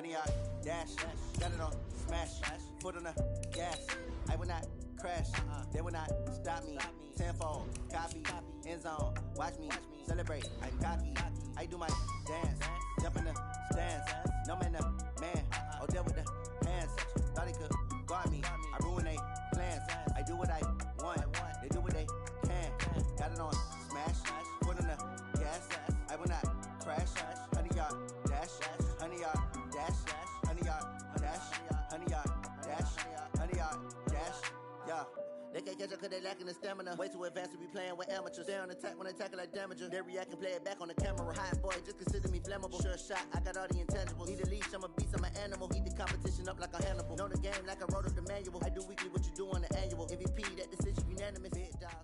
100-yard dash. Got it on smash. Foot on the gas. I will not crash. They will not stop me. Tenfold, copy, end zone. Watch me celebrate. I'm cocky. I do my dance. Jump in the stands. No man, the man. Oh, deal with the hands. Thought he could guard me. I ruin they plans. I do what I want. They do what they can. Got it on smash. Foot on the gas. I will not crash. 100-yard dash. 100-yard dash. 100-yard dash. 100-yard dash. 100-yard dash. Yeah. They can't catch up cause they lacking the stamina. Way too advanced to be playing with amateurs. They on attack when they tackle like damager. They react and play it back on the camera. Hot boy, just consider me flammable. Sure shot, I got all the intangibles. Need a leash, I'm a beast, I'm an animal. Heat the competition up like a Hannibal. Know the game like I wrote up the manual. I do weekly what you do on the annual. MVP, that decision unanimous. Hit dials.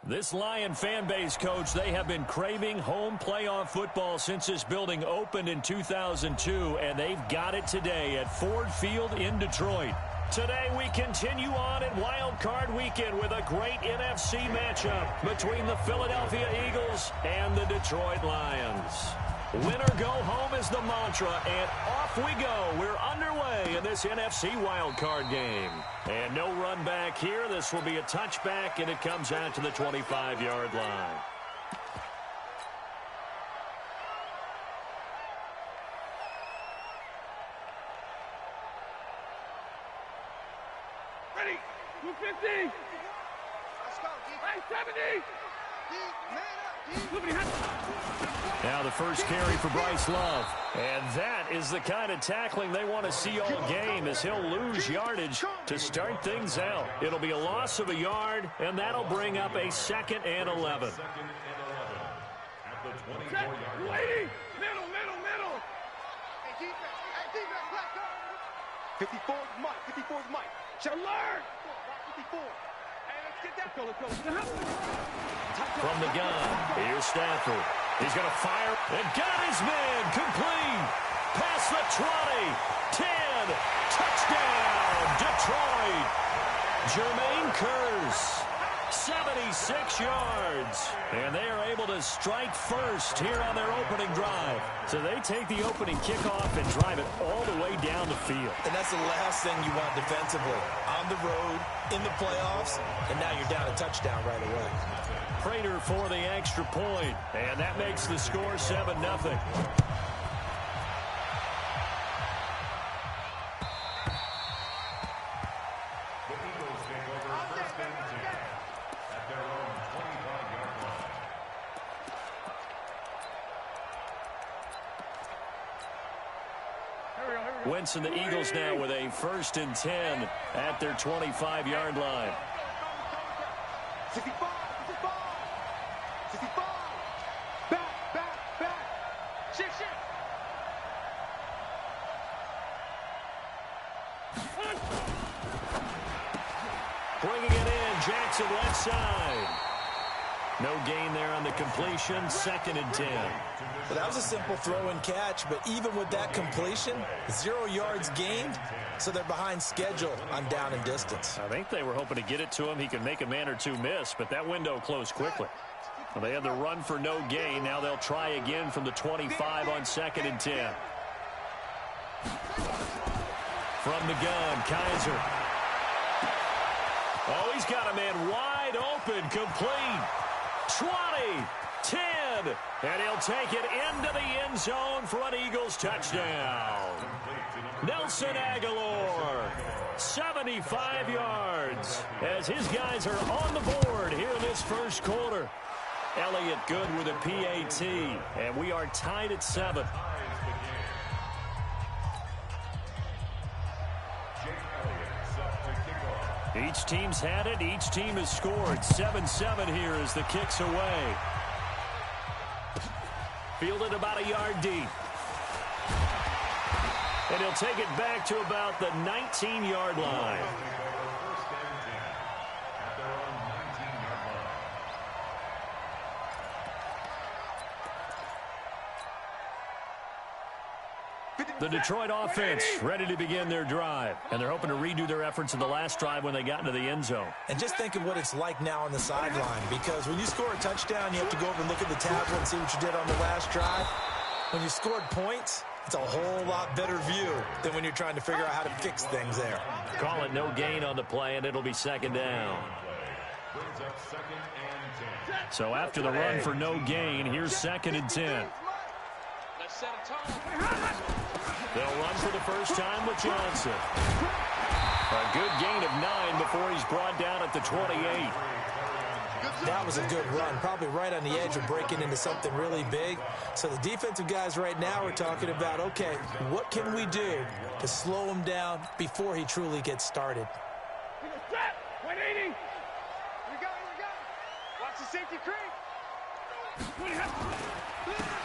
This Lion fan base, Coach, they have been craving home playoff football since this building opened in 2002, and they've got it today at Ford Field in Detroit. Today we continue on at Wild Card Weekend with a great NFC matchup between the Philadelphia Eagles and the Detroit Lions. Win or go home is the mantra, and off we go. We're underway in this NFC Wild Card game. And no run back here. This will be a touchback, and it comes out to the 25-yard line. Ready, 250. Let's go, D. 70. Now the first carry for Bryce Love. And that is the kind of tackling they want to see all game, as he'll lose yardage to start things out. It'll be a loss of a yard, and that'll bring up a 2nd and 11. At the 24-yard line. Middle. Hey, defense, let's go. 54's Mike. 54's Mike. Alert! 54. Hey, let's get that. Let's go. From the gun, here's Stafford. He's going to fire and got his man complete. Past the 20, 10, touchdown, Detroit. Jermaine Kearse, 76 yards. And they are able to strike first here on their opening drive. So they take the opening kickoff and drive it all the way down the field. And that's the last thing you want defensively. On the road, in the playoffs, and now you're down a touchdown right away. Prater for the extra point, and that makes the score 7-0. Wentz and the Eagles now with a 1st and 10 at their 25-yard line. 65. Back. Shift. Bringing it in, Jackson left side. No gain there on the completion, 2nd and 10. Well, that was a simple throw and catch, but even with that completion, 0 yards gained, so they're behind schedule on down and distance. I think they were hoping to get it to him. He could make a man or two miss, but that window closed quickly. Well, they had the run for no gain. Now they'll try again from the 25 on 2nd and 10. From the gun, Kaiser. Oh, he's got a man wide open, complete. 20, 10, and he'll take it into the end zone for an Eagles touchdown. Nelson Aguilar, 75 yards, as his guys are on the board here in this first quarter. Elliott good with a PAT, and we are tied at 7. Each team's had it. Each team has scored. 7-7 here as the kick's away. Fielded about a yard deep. And he'll take it back to about the 19-yard line. The Detroit offense ready to begin their drive. And they're hoping to redo their efforts in the last drive when they got into the end zone. And just think of what it's like now on the sideline, because when you score a touchdown, you have to go over and look at the tablet and see what you did on the last drive. When you scored points, it's a whole lot better view than when you're trying to figure out how to fix things there. Call it no gain on the play, and it'll be second down. So after the run for no gain, here's 2nd and 10. They'll run for the first time with Johnson. A good gain of 9 before he's brought down at the 28. That was a good run, probably right on the edge of breaking into something really big. So the defensive guys right now are talking about, okay, what can we do to slow him down before he truly gets started? 180. Watch the safety creep.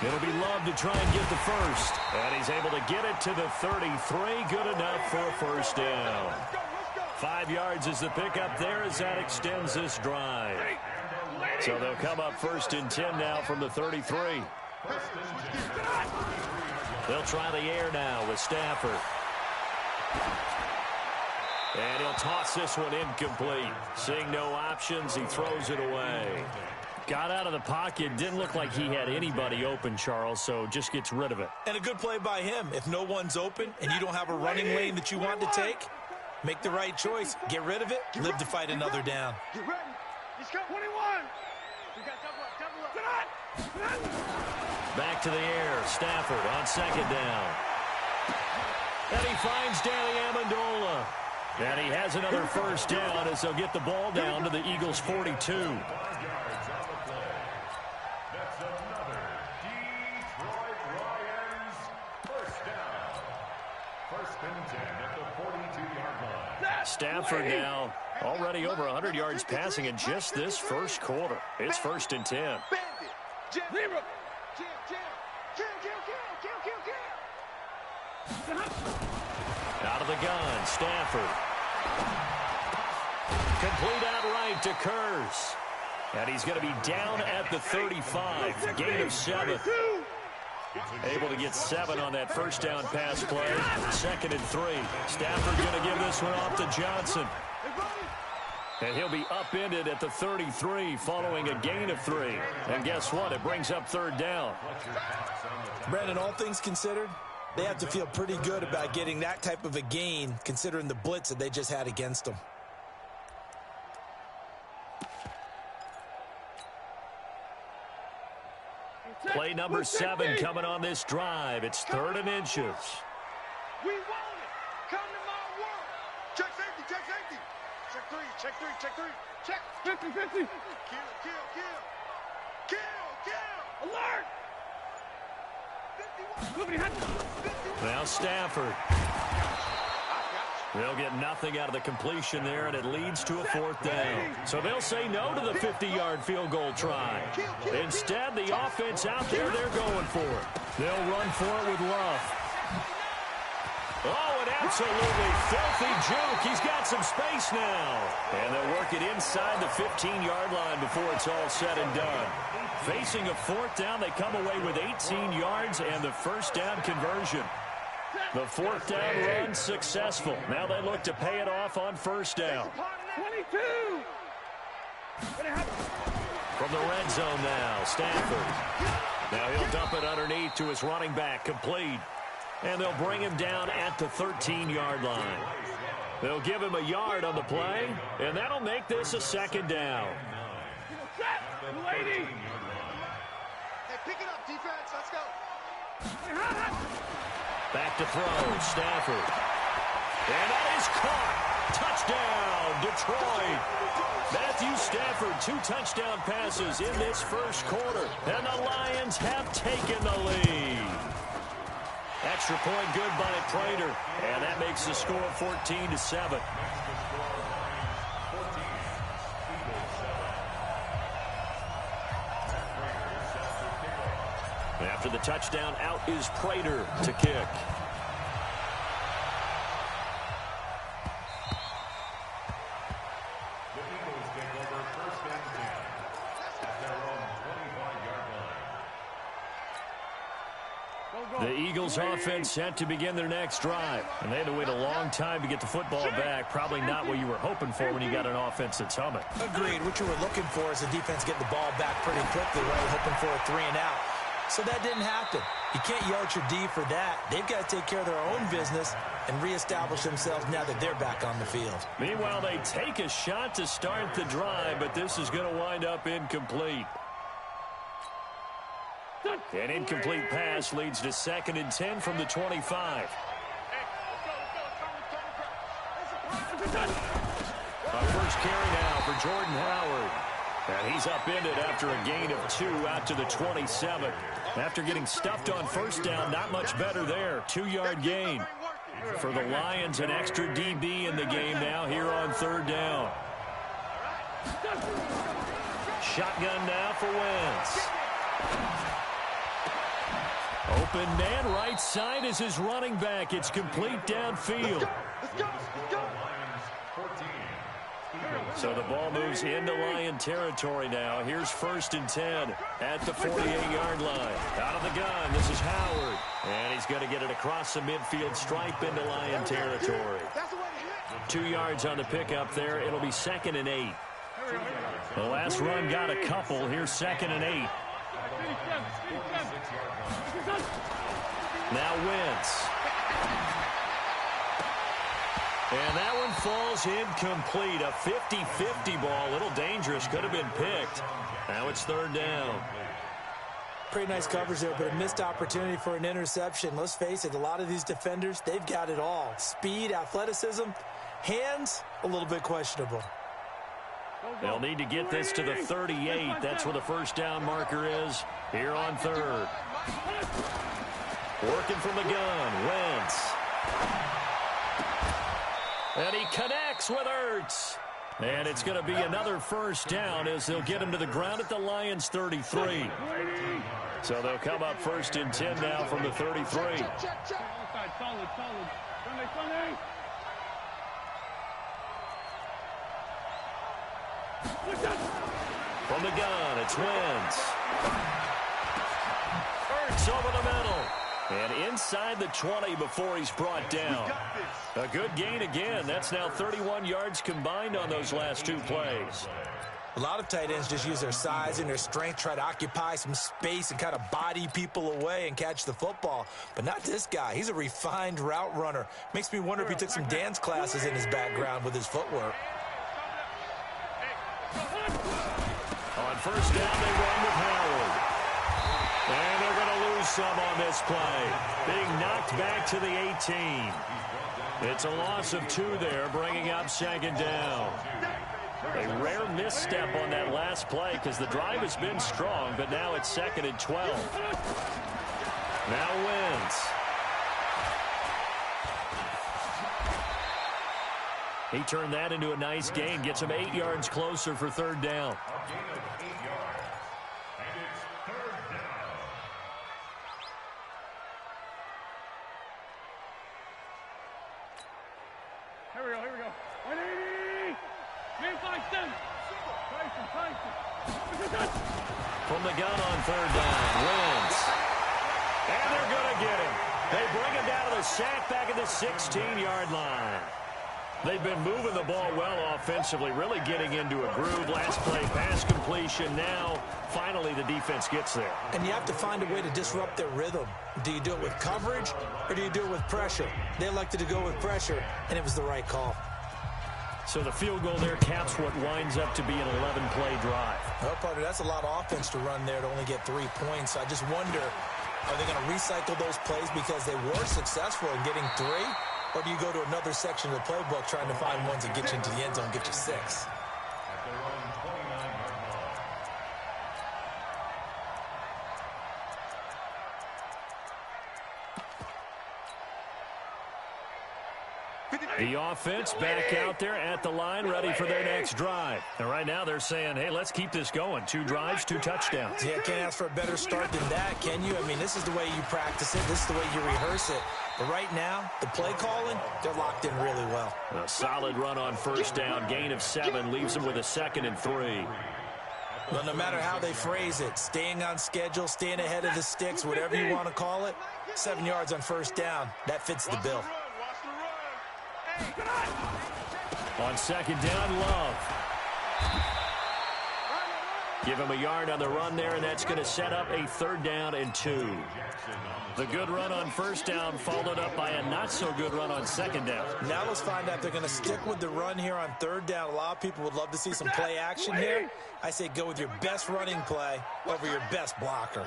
It'll be Love to try and get the first. And he's able to get it to the 33. Good enough for a first down. 5 yards is the pickup there as that extends this drive. So they'll come up 1st and 10 now from the 33. They'll try the air now with Stafford. And he'll toss this one incomplete. Seeing no options, he throws it away. Got out of the pocket. Didn't look like he had anybody open, Charles, so just gets rid of it. And a good play by him. If no one's open and you don't have a running lane that you want to take, make the right choice. Get rid of it. Live to fight another down. Get ready. He's got 21. We got double up. Back to the air. Stafford on 2nd down. And he finds Danny Amendola. And he has another first down as they'll get the ball down to the Eagles' 42. Stafford now already over 100 yards passing in just this first quarter. It's 1st and 10. Out of the gun, Stafford. Complete outright to Kurz. And he's going to be down at the 35. Gain of 7. Able to get 7 on that first down pass play. 2nd and 3. Stafford going to give this one off to Johnson. And he'll be upended at the 33 following a gain of 3. And guess what? It brings up 3rd down. Brandon, all things considered, they have to feel pretty good about getting that type of a gain considering the blitz that they just had against them. Play number 7 coming on this drive. It's 3rd and inches. We want it. Come to my world. Check safety, check safety. Check 3, check 3, check 3. Check. 50, 50. Kill, kill, kill. Kill, kill. Alert. 51. Now Stafford. They'll get nothing out of the completion there, and it leads to a 4th down. So they'll say no to the 50-yard field goal try. Instead, the offense out there, they're going for it. They'll run for it with Love. Oh, an absolutely filthy juke. He's got some space now. And they'll work it inside the 15-yard line before it's all said and done. Facing a 4th down, they come away with 18 yards and the first down conversion. The 4th down run successful. Now they look to pay it off on 1st down. 22. From the red zone now, Stafford. Now he'll dump it underneath to his running back, complete. And they'll bring him down at the 13-yard line. They'll give him a yard on the play, and that'll make this a 2nd down. Hey, pick it up, defense. Let's go. Back to throw, Stafford. And that is caught. Touchdown, Detroit. Matthew Stafford, 2 touchdown passes in this first quarter. And the Lions have taken the lead. Extra point good by Prater. And that makes the score 14-7. After the touchdown, out is Prater to kick. The Eagles offense set to begin their next drive. And they had to wait a long time to get the football back. Probably not what you were hoping for when you got an offense that's humming. Agreed. What you were looking for is the defense getting the ball back pretty quickly, right? Hoping for a 3 and out. So that didn't happen. You can't yell at your D for that. They've got to take care of their own business and reestablish themselves now that they're back on the field. Meanwhile, they take a shot to start the drive, but this is going to wind up incomplete. An incomplete pass leads to 2nd and 10 from the 25. A first carry now for Jordan Howard. And he's upended after a gain of 2 out to the 27. After getting stuffed on first down, not much better there. 2-yard gain. For the Lions, an extra DB in the game now here on 3rd down. Shotgun now for Wentz. Open man right side is his running back. It's complete downfield. So the ball moves into Lion territory now. Here's 1st and 10 at the 48-yard line. Out of the gun, this is Howard. And he's going to get it across the midfield stripe into Lion territory. 2 yards on the pickup there. It'll be 2nd and 8. The last run got a couple. Here's 2nd and 8. Now Wentz. And that one falls incomplete. A 50-50 ball. A little dangerous. Could have been picked. Now it's 3rd down. Pretty nice coverage there, but a missed opportunity for an interception. Let's face it, a lot of these defenders, they've got it all. Speed, athleticism, hands, a little bit questionable. They'll need to get this to the 38. That's where the first down marker is here on 3rd. Working from the gun, Wentz. And he connects with Ertz. And it's going to be another first down as they'll get him to the ground at the Lions' 33. So they'll come up 1st and 10 now from the 33. From the gun, it's Wentz. Ertz over the middle. And inside the 20 before he's brought down. A good gain again. That's now 31 yards combined on those last 2 plays. A lot of tight ends just use their size and their strength, try to occupy some space and kind of body people away and catch the football. But not this guy. He's a refined route runner. Makes me wonder if he took some dance classes in his background with his footwork. On first down, they run with Howard. And they're going to lose some on this play. Being knocked back to the 18. It's a loss of 2 there, bringing up 2nd down. A rare misstep on that last play because the drive has been strong, but now it's 2nd and 12. Now Wentz. He turned that into a nice gain, gets him 8 yards closer for 3rd down. From the gun on 3rd down, Wentz. And they're going to get him. They bring him down to the sack back at the 16-yard line. They've been moving the ball well offensively, really getting into a groove. Last play, pass completion. Now, finally, the defense gets there. And you have to find a way to disrupt their rhythm. Do you do it with coverage, or do you do it with pressure? They elected to go with pressure, and it was the right call. So the field goal there caps what winds up to be an 11-play drive. Well, partner, that's a lot of offense to run there to only get 3 points. I just wonder, are they going to recycle those plays because they were successful in getting 3? Or do you go to another section of the playbook trying to find ones that get you into the end zone and get you 6? The offense back out there at the line, ready for their next drive. And right now they're saying, hey, let's keep this going. 2 drives, 2 touchdowns. Yeah, can't ask for a better start than that, can you? I mean, this is the way you practice it. This is the way you rehearse it. But right now, the play calling, they're locked in really well. A solid run on first down. Gain of 7 leaves them with a 2nd and 3. Well, no matter how they phrase it, staying on schedule, staying ahead of the sticks, whatever you want to call it, 7 yards on first down, that fits the bill. On 2nd down, Love. Give him a yard on the run there, and that's going to set up a 3rd down and 2. The good run on 1st down followed up by a not-so-good run on 2nd down. Now let's find out if they're going to stick with the run here on 3rd down. A lot of people would love to see some play action here. I say go with your best running play over your best blocker.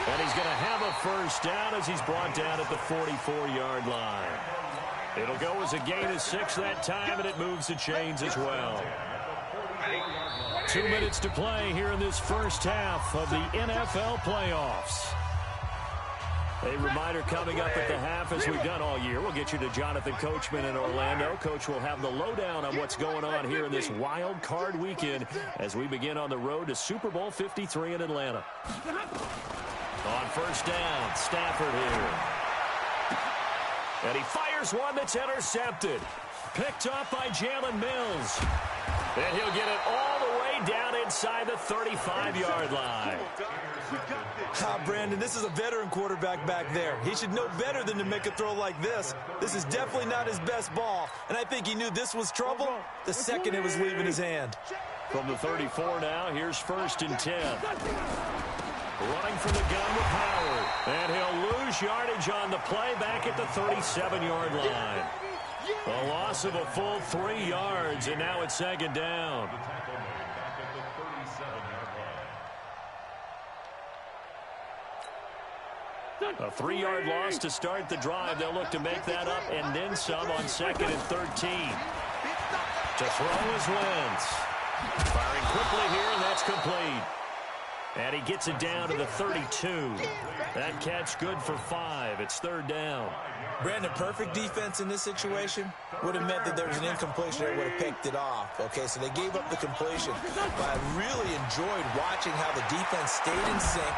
And he's going to have a 1st down as he's brought down at the 44-yard line. It'll go as a gain of 6 that time, and it moves the chains as well. 2 minutes to play here in this first half of the NFL playoffs. A reminder coming up at the half, as we've done all year. We'll get you to Jonathan Coachman in Orlando. Coach will have the lowdown on what's going on here in this wild card weekend as we begin on the road to Super Bowl 53 in Atlanta. On 1st down, Stafford here. And he fires one that's intercepted. Picked off by Jalen Mills. And he'll get it all the way down inside the 35-yard line. Brandon, this is a veteran quarterback back there. He should know better than to make a throw like this. This is definitely not his best ball, and I think he knew this was trouble the second it was leaving his hand. From the 34 now, here's 1st and 10. Running from the gun with Howard, and he'll lose yardage on the play back at the 37-yard line. A loss of a full 3 yards, and now it's 2nd down. A 3-yard loss to start the drive. They'll look to make that up and then some on 2nd and 13. To throw is Wentz. Firing quickly here, and that's complete. And he gets it down to the 32. That catch good for 5. It's 3rd down. Brandon, perfect defense in this situation would have meant that there was an incompletion that would have picked it off. Okay, so they gave up the completion. But I really enjoyed watching how the defense stayed in sync,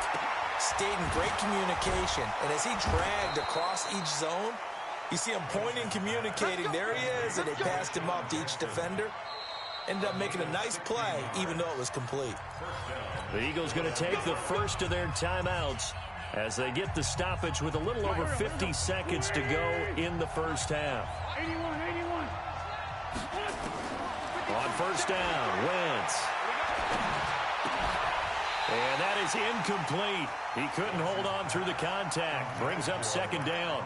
stayed in great communication. And as he dragged across each zone, you see him pointing, communicating. There he is, and they passed him off to each defender. Ended up making a nice play, even though it was complete. The Eagles going to take the first of their timeouts as they get the stoppage with a little over 50 seconds to go in the first half. 81. On 1st down, Wentz. And that is incomplete. He couldn't hold on through the contact. Brings up 2nd down.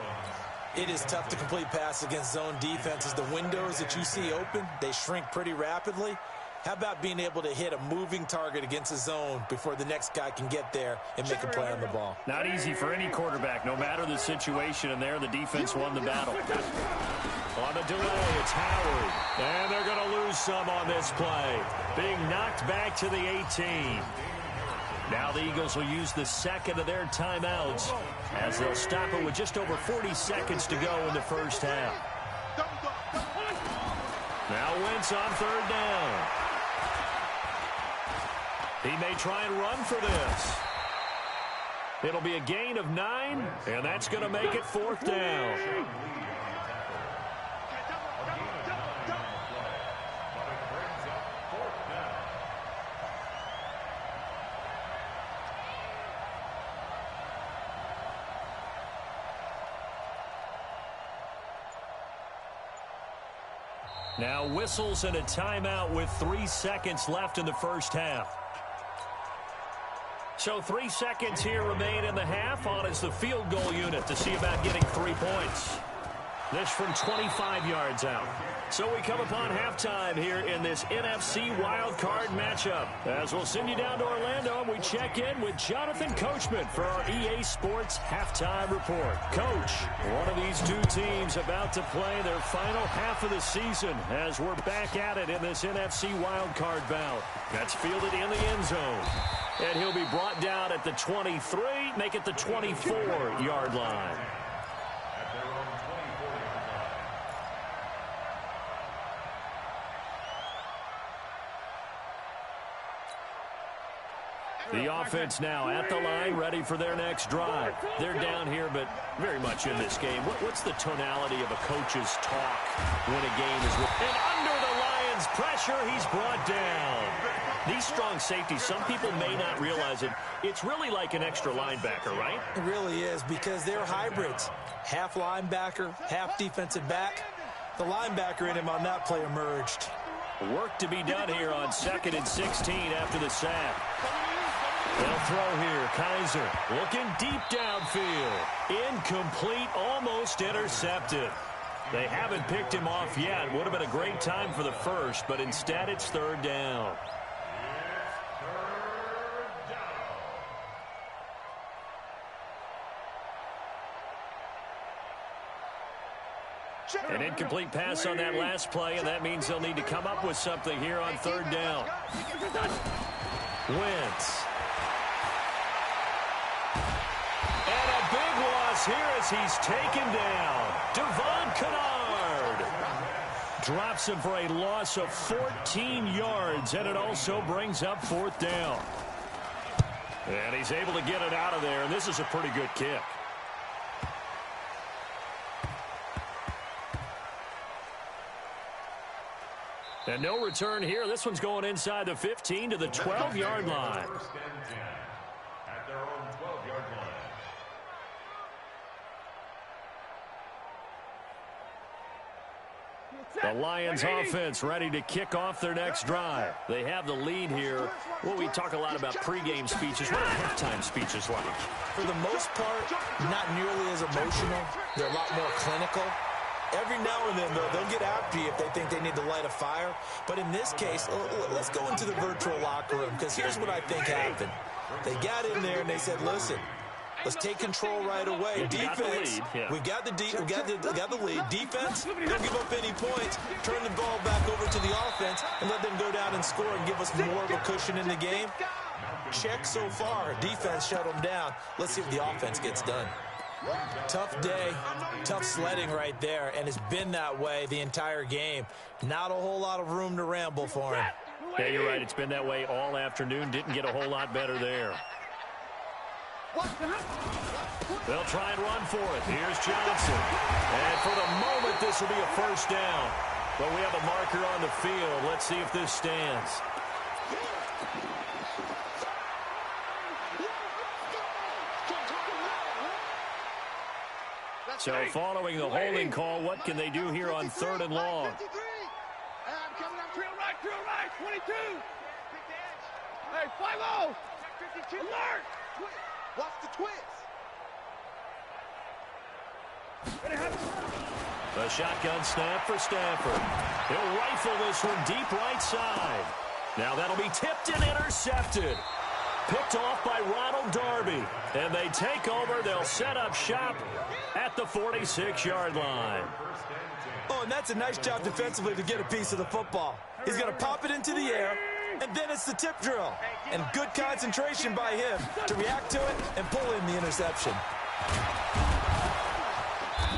It is tough to complete passes against zone defenses. The windows that you see open, they shrink pretty rapidly. How about being able to hit a moving target against a zone before the next guy can get there and make a play on the ball? Not easy for any quarterback, no matter the situation, and there the defense won the battle. On the delay, it's Howard. And they're going to lose some on this play. Being knocked back to the 18. Now the Eagles will use the 2nd of their timeouts as they'll stop it with just over 40 seconds to go in the first half. Now Wentz on 3rd down. He may try and run for this. It'll be a gain of 9, and that's going to make it 4th down. Now whistles and a timeout with 3 seconds left in the first half. So 3 seconds here remain in the half. On is the field goal unit to see about getting 3 points. This from 25 yards out. So we come upon halftime here in this NFC wildcard matchup. As we'll send you down to Orlando, and we check in with Jonathan Coachman for our EA Sports Halftime Report. Coach, one of these two teams about to play their final half of the season as we're back at it in this NFC wildcard bout. That's fielded in the end zone. And he'll be brought down at the 23, make it the 24-yard line. The offense now at the line, ready for their next drive. They're down here, but very much in this game. What's the tonality of a coach's talk when a game is... And under the Lions' pressure, he's brought down. These strong safeties, some people may not realize it. It's really like an extra linebacker, right? It really is, because they're hybrids. Half linebacker, half defensive back. The linebacker in him on that play emerged. Work to be done here on 2nd and 16 after the sack. They'll throw here. Kaiser looking deep downfield. Incomplete, almost intercepted. They haven't picked him off yet. Would have been a great time for the first, but instead it's 3rd down. An incomplete pass on that last play, and that means they'll need to come up with something here on 3rd down. Wentz. And a big loss here as he's taken down. Devon Kennard drops him for a loss of 14 yards, and it also brings up 4th down. And he's able to get it out of there, and this is a pretty good kick. And no return here. This one's going inside the 15 to the 12-yard line. At their own 12-yard line. The Lions offense ready to kick off their next drive. They have the lead here. Well, we talk a lot about pregame speeches. What are halftime speeches like? For the most part, not nearly as emotional. They're a lot more clinical. Every now and then, though, they'll get after you if they think they need to light a fire. But in this case, let's go into the virtual locker room, because here's what I think happened. They got in there and they said, listen, let's take control right away. Defense, we got the lead. Defense, don't give up any points. Turn the ball back over to the offense and let them go down and score and give us more of a cushion in the game. Check so far. Defense shut them down. Let's see if the offense gets done. Tough day, tough sledding right there, and it's been that way the entire game. Not a whole lot of room to ramble for him. Yeah, you're right. It's been that way all afternoon. Didn't get a whole lot better there. They'll try and run for it. Here's Johnson. And for the moment, this will be a 1st down. But we have a marker on the field. Let's see if this stands. So following the holding call, what can they do here on 3rd and long? I'm coming up, drill right, 22. Hey, 5-0. Alert. Watch the twist. The shotgun snap for Stafford. He'll rifle this one deep right side. Now that'll be tipped and intercepted. Picked off by Ronald Darby. And they take over. They'll set up shop at the 46-yard line. Oh, and that's a nice job defensively to get a piece of the football. He's going to pop it into the air, and then it's the tip drill. And good concentration by him to react to it and pull in the interception.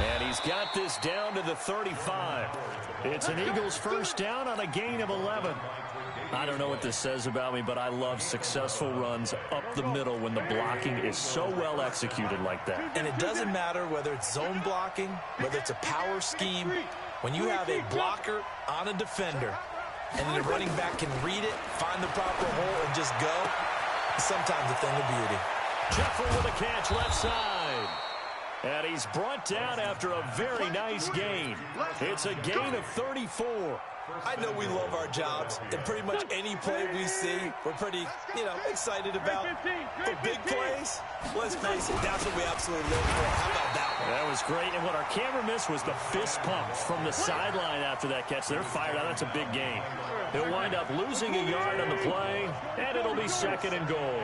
And he's got this down to the 35. It's an Eagles 1st down on a gain of 11. I don't know what this says about me, but I love successful runs up the middle when the blocking is so well executed like that. And it doesn't matter whether it's zone blocking, whether it's a power scheme. When you have a blocker on a defender and the running back can read it, find the proper hole, and just go, it's sometimes a thing of beauty. Jeffrey with a catch left side. And he's brought down after a very nice gain. It's a gain of 34. I know we love our jobs, and pretty much any play we see, we're pretty, excited about. The big plays, let's face it, that's what we absolutely live for. How about that one? That was great, and what our camera missed was the fist pumps from the sideline after that catch. They're fired out. That's a big gain. He'll wind up losing a yard on the play, and it'll be 2nd and goal.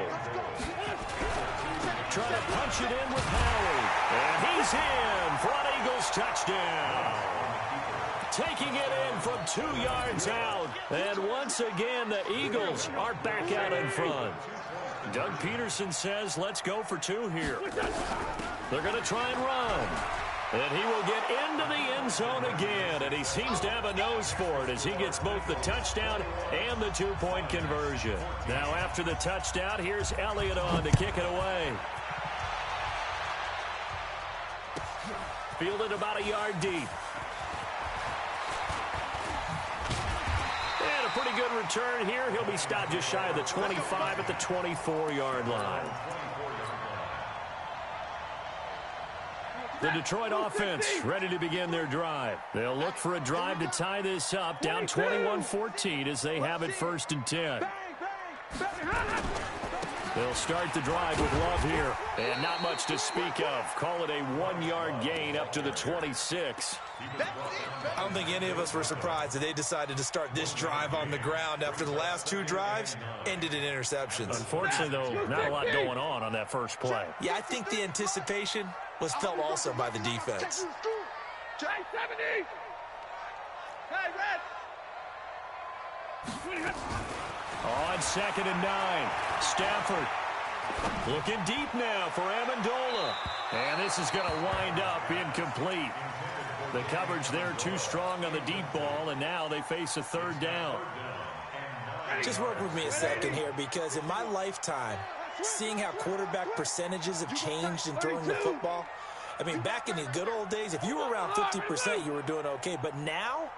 Trying to punch it in with Howard, and he's in for an Eagles touchdown. Taking it in from 2 yards out. And once again, the Eagles are back out in front. Doug Peterson says, let's go for 2 here. They're going to try and run. And he will get into the end zone again. And he seems to have a nose for it as he gets both the touchdown and the 2-point conversion. Now after the touchdown, here's Elliott on to kick it away. Fielded about a yard deep. And a pretty good return here. He'll be stopped just shy of the 25 at the 24-yard line. The Detroit offense ready to begin their drive. They'll look for a drive to tie this up, down 21-14 as they have it 1st and 10. They'll start the drive with Love here. And not much to speak of. Call it a 1-yard gain up to the 26. I don't think any of us were surprised that they decided to start this drive on the ground after the last 2 drives ended in interceptions. Unfortunately, though, not a lot going on that first play. Yeah, I think the anticipation was felt also by the defense. On 2nd and 9, Stafford looking deep now for Amendola. And this is going to wind up incomplete. The coverage there too strong on the deep ball, and now they face a 3rd down. Just work with me a second here, because in my lifetime, seeing how quarterback percentages have changed in throwing the football, I mean, back in the good old days, if you were around 50%, you were doing okay. But now,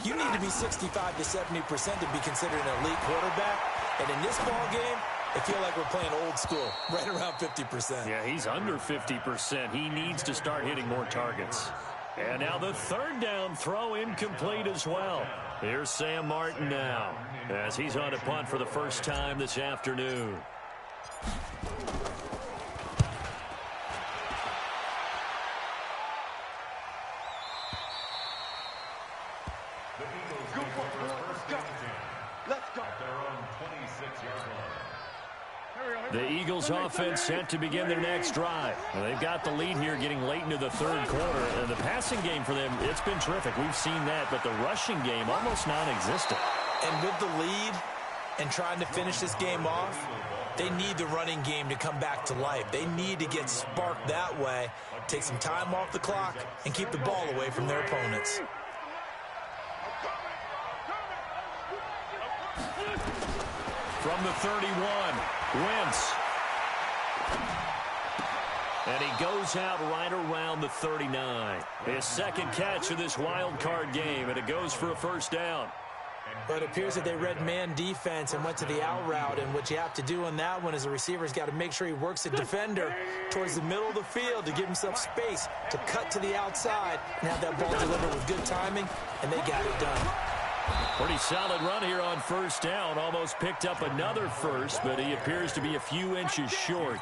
you need to be 65 to 70% to be considered an elite quarterback. And in this ball game, I feel like we're playing old school, right around 50%. Yeah, he's under 50%. He needs to start hitting more targets. And now the 3rd down throw incomplete as well. Here's Sam Martin now as he's on a punt for the first time this afternoon. The Eagles offense set to begin their next drive. Well, they've got the lead here getting late into the 3rd quarter. And the passing game for them, it's been terrific. We've seen that, but the rushing game almost non-existent. And with the lead and trying to finish this game off, they need the running game to come back to life. They need to get sparked that way, take some time off the clock, and keep the ball away from their opponents. From the 31, Wentz. And he goes out right around the 39. His 2nd catch of this wild card game, and it goes for a 1st down. But it appears that they read man defense and went to the out route, and what you have to do on that one is the receiver's got to make sure he works the defender towards the middle of the field to give himself space to cut to the outside and have that ball delivered with good timing, and they got it done. Pretty solid run here on 1st down. Almost picked up another first, but he appears to be a few inches short.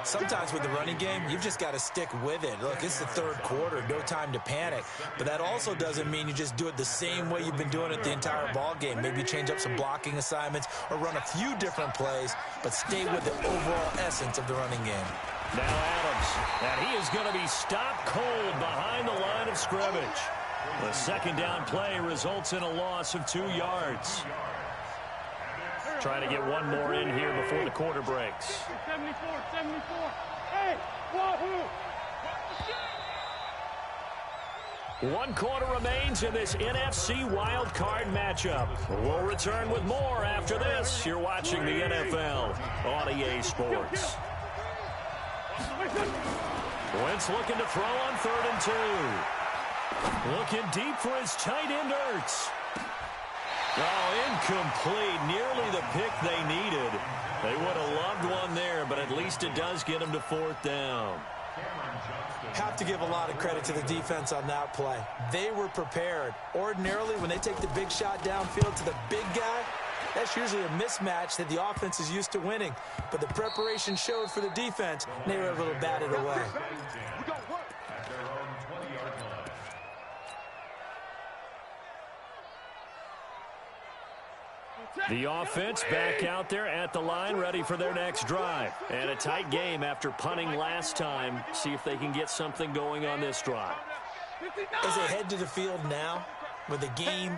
Sometimes with the running game, you've just got to stick with it. Look, it's the 3rd quarter, no time to panic. But that also doesn't mean you just do it the same way you've been doing it the entire ball game. Maybe change up some blocking assignments or run a few different plays, but stay with the overall essence of the running game. Now Adams, and he is going to be stopped cold behind the line of scrimmage. The 2nd down play results in a loss of 2 yards. Trying to get one more in here before the quarter breaks. 74. Hey, wahoo! 1 quarter remains in this NFC wild card matchup. We'll return with more after this. You're watching the NFL on EA Sports. Wentz looking to throw on 3rd and 2. Looking deep for his tight end, Ertz. Oh, incomplete. Nearly the pick they needed. They would have loved one there, but at least it does get them to 4th down. Have to give a lot of credit to the defense on that play. They were prepared. Ordinarily, when they take the big shot downfield to the big guy, that's usually a mismatch that the offense is used to winning. But the preparation showed for the defense, and they were able to bat it away. The offense back out there at the line, ready for their next drive. And a tight game after punting last time. See if they can get something going on this drive. As they head to the field now, with the game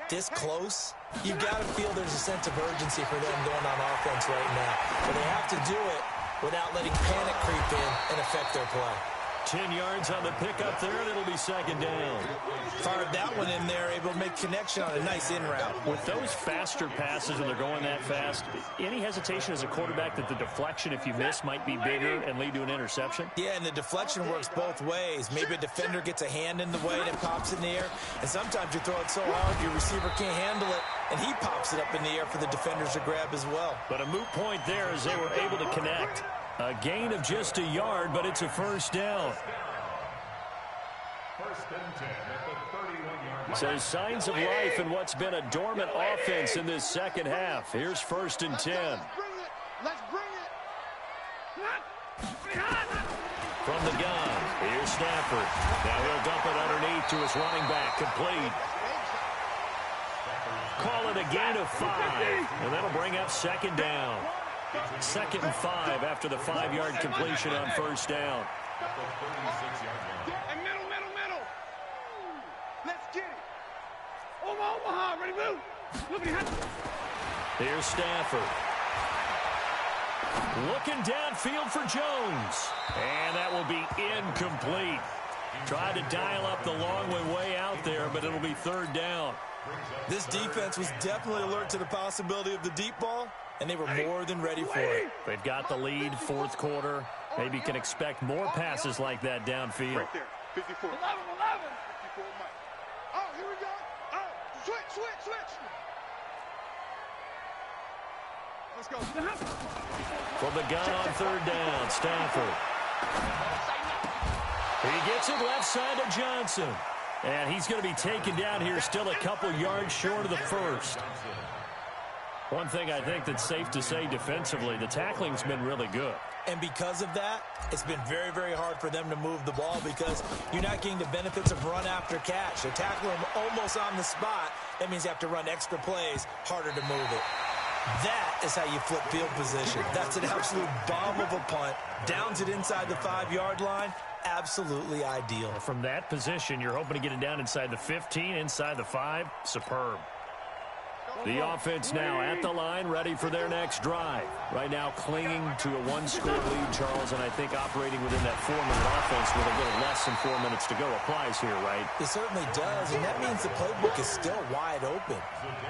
this close, you've got to feel there's a sense of urgency for them going on offense right now. But they have to do it without letting panic creep in and affect their play. 10 yards on the pickup there, and it'll be 2nd down. Fired that one in there, able to make connection on a nice in route. With those faster passes, and they're going that fast, any hesitation as a quarterback that the deflection, if you miss, might be bigger and lead to an interception? Yeah, and the deflection works both ways. Maybe a defender gets a hand in the way and it pops in the air, and sometimes you throw it so hard your receiver can't handle it, and he pops it up in the air for the defenders to grab as well. But a moot point there as they were able to connect. A gain of just a yard, but it's a first down. First and 10 at the 31-yard line. So signs of life in what's been a dormant offense in this second half. Here's first and 10. Let's bring it. From the gun, here's Stafford. Now he'll dump it underneath to his running back. Complete. Call it a gain of 5, and that'll bring up second down. Second and 5 after the 5-yard completion on first down. And middle. Let's get it. Omaha, ready, move. Here's Stafford. Looking downfield for Jones. And that will be incomplete. Tried to dial up the long way out there, but it'll be third down. This defense was definitely alert to the possibility of the deep ball, and they were more than ready for it. They've got the lead, fourth quarter. Maybe can expect more passes like that downfield. Right there, 54. 11. 54, Mike. Oh, here we go. Oh, switch. Let's go. From the gun on third down, Stafford. He gets it left side to Johnson. And he's going to be taken down here still a couple yards short of the first. One thing I think that's safe to say defensively, the tackling's been really good. And because of that, it's been very, very hard for them to move the ball because you're not getting the benefits of run after catch. They tackle him almost on the spot. That means you have to run extra plays, harder to move it. That is how you flip field position. That's an absolute bomb of a punt. Downs it inside the 5-yard line. Absolutely ideal. From that position, you're hoping to get it down inside the 15, inside the 5. Superb. The offense now at the line, ready for their next drive. Right now clinging to a 1-score lead, Charles, and I think operating within that 4-minute offense with a little less than 4 minutes to go applies here, right? It certainly does, and that means the playbook is still wide open.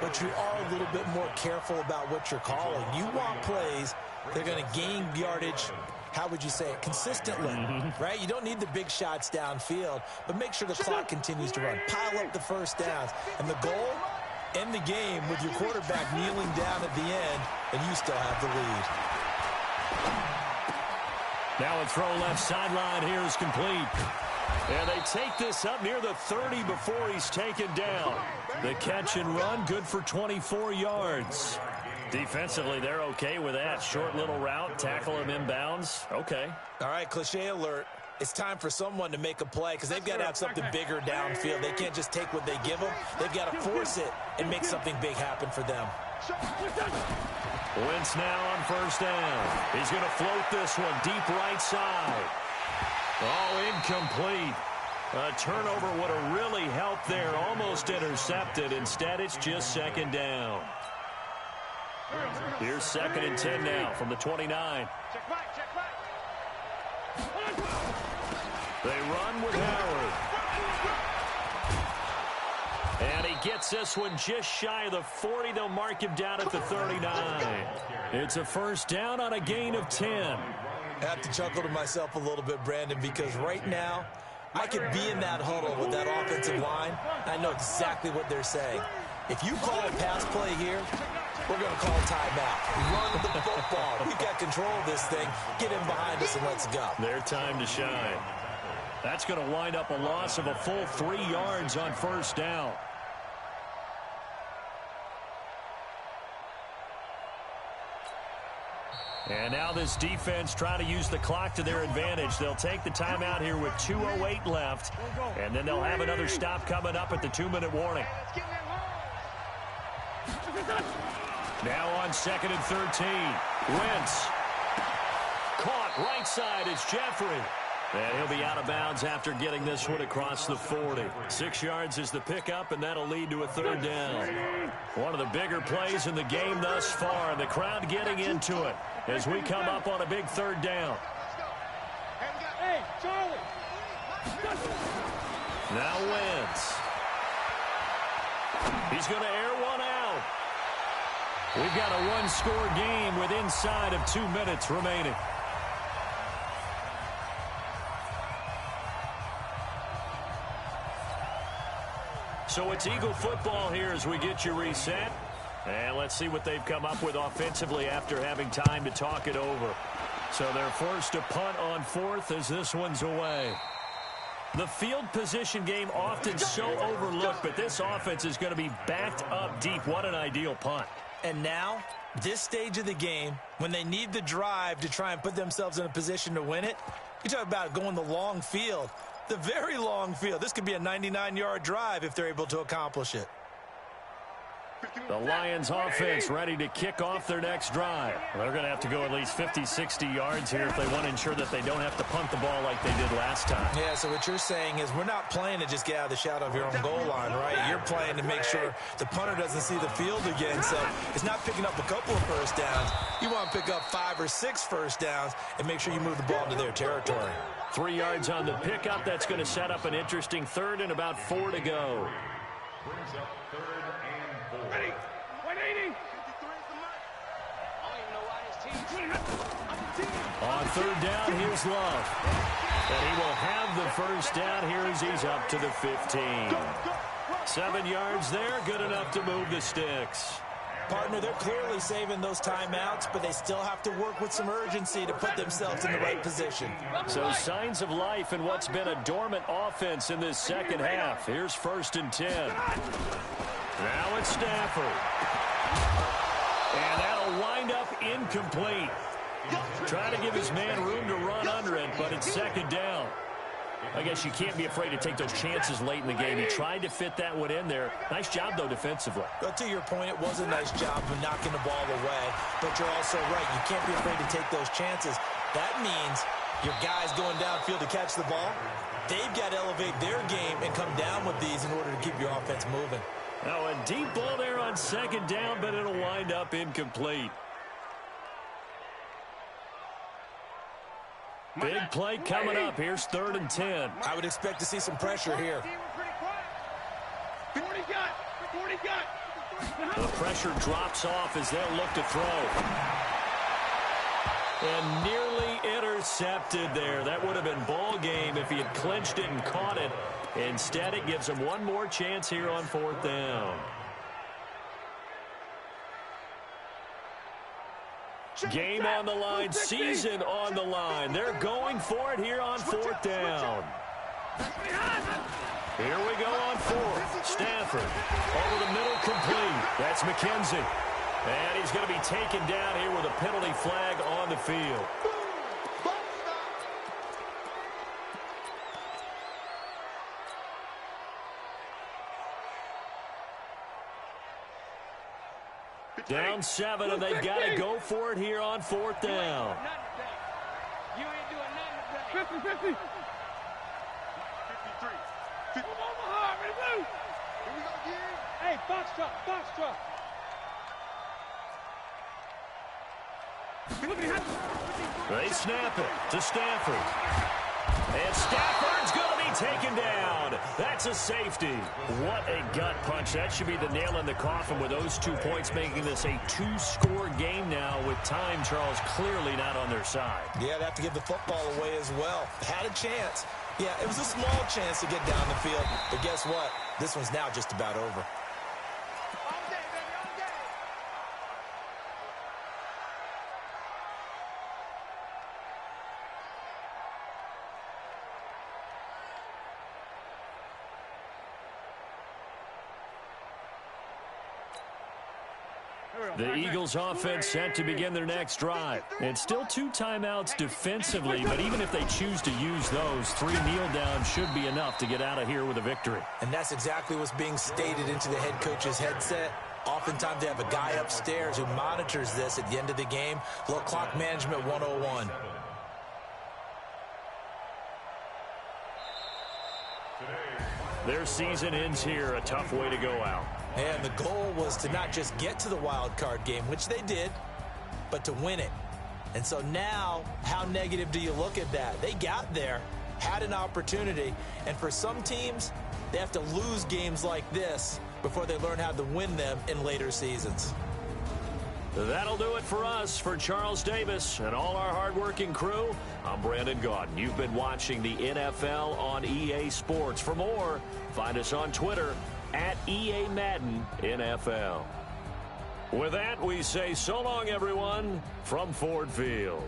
But you are a little bit more careful about what you're calling. You want plays that are going to gain yardage, how would you say it, consistently, right? You don't need the big shots downfield, but make sure the clock continues to run. Pile up the first downs. And the goal, end the game with your quarterback kneeling down at the end, and you still have the lead. Now a throw left sideline here is complete. And they take this up near the 30 before he's taken down. The catch and run, good for 24 yards. Defensively, they're okay with that. Short little route, tackle him inbounds. Okay. All right, cliche alert. It's time for someone to make a play because they've got to have something bigger downfield. They can't just take what they give them. They've got to force it and make something big happen for them. Wentz now on first down. He's going to float this one deep right side. Oh, incomplete. A turnover would have really helped there. Almost intercepted. Instead, it's just second down. Here's second and 10 now from the 29. They run with Howard. And he gets this one just shy of the 40. They'll mark him down at the 39. It's a first down on a gain of 10. I have to chuckle to myself a little bit, Brandon, because right now I could be in that huddle with that offensive line. I know exactly what they're saying. If you call a pass play here, we're going to call timeout. Run the football. We've got control of this thing. Get in behind us and let's go. Their time to shine. That's going to wind up a loss of a full 3 yards on first down. And now this defense trying to use the clock to their advantage. They'll take the timeout here with 2:08 left. And then they'll have another stop coming up at the 2-minute warning. Now on second and 13. Wentz. Caught right side. It's Jeffrey. And he'll be out of bounds after getting this one across the 40. 6 yards is the pickup, and that'll lead to a third down. One of the bigger plays in the game thus far. The crowd getting into it as we come up on a big third down. Hey, Charlie. Now Wentz. He's going to air one out. We've got a one-score game with inside of 2 minutes remaining. So it's Eagle football here as we get you reset. And let's see what they've come up with offensively after having time to talk it over. So they're forced to punt on 4th as this one's away. The field position game often so overlooked, but this offense is going to be backed up deep. What an ideal punt. And now, this stage of the game, when they need the drive to try and put themselves in a position to win it, you talk about going the long field, the very long field. This could be a 99-yard drive if they're able to accomplish it. The Lions offense ready to kick off their next drive. They're going to have to go at least 50, 60 yards here if they want to ensure that they don't have to punt the ball like they did last time. Yeah, so what you're saying is we're not playing to just get out of the shadow of your own goal line, right? You're playing to make sure the punter doesn't see the field again. So it's not picking up a couple of first downs. You want to pick up 5 or 6 first downs and make sure you move the ball into their territory. 3 yards on the pickup. That's going to set up an interesting 3rd and about 4 to go. Brings up 3rd and 4. Ready. 180. On 3rd down, here's Love. And he will have the first down here as he's up to the 15. 7 yards there, good enough to move the sticks. Partner, they're clearly saving those timeouts, but they still have to work with some urgency to put themselves in the right position. So signs of life in what's been a dormant offense in this second half. Here's 1st and 10. Now it's Stafford. And that'll wind up incomplete. Trying to give his man room to run under it, but it's 2nd down. I guess you can't be afraid to take those chances late in the game. He tried to fit that one in there. Nice job, though, defensively. But to your point, it was a nice job of knocking the ball away. But you're also right. You can't be afraid to take those chances. That means your guys going downfield to catch the ball, they've got to elevate their game and come down with these in order to keep your offense moving. Now a deep ball there on 2nd down, but it'll wind up incomplete. Big play coming up. Here's 3rd and 10. I would expect to see some pressure here. The pressure drops off as they'll look to throw. And nearly intercepted there. That would have been ball game if he had clinched it and caught it. Instead, it gives him one more chance here on 4th down. Game on the line, season on the line. They're going for it here on 4th down. Here we go on 4th. Stafford over the middle, complete. That's McKenzie. And he's going to be taken down here with a penalty flag on the field. Down 7, and they've got to go for it here on 4th down. You ain't doing nothing today. 50, 50. 53. Come on, Mahar, ready, move. Here we go again. Hey, box truck, box truck. They snap it to Stafford. And Stafford's going to be taken down. That's a safety. What a gut punch. That should be the nail in the coffin with those 2 points, making this a 2-score game now with time, Charles, clearly not on their side. Yeah, they have to give the football away as well. Had a chance. Yeah, it was a small chance to get down the field. But guess what? This one's now just about over. The Eagles offense set to begin their next drive. It's still 2 timeouts defensively, but even if they choose to use those, 3 kneel downs should be enough to get out of here with a victory. And that's exactly what's being stated into the head coach's headset. Oftentimes they have a guy upstairs who monitors this at the end of the game. Little clock management 101. Their season ends here, a tough way to go out. And the goal was to not just get to the wild card game, which they did, but to win it. And so now, how negative do you look at that? They got there, had an opportunity, and for some teams, they have to lose games like this before they learn how to win them in later seasons. That'll do it for us. For Charles Davis and all our hardworking crew, I'm Brandon Gaudin. You've been watching the NFL on EA Sports. For more, find us on Twitter @EA Madden NFL. With that, we say so long, everyone, from Ford Field.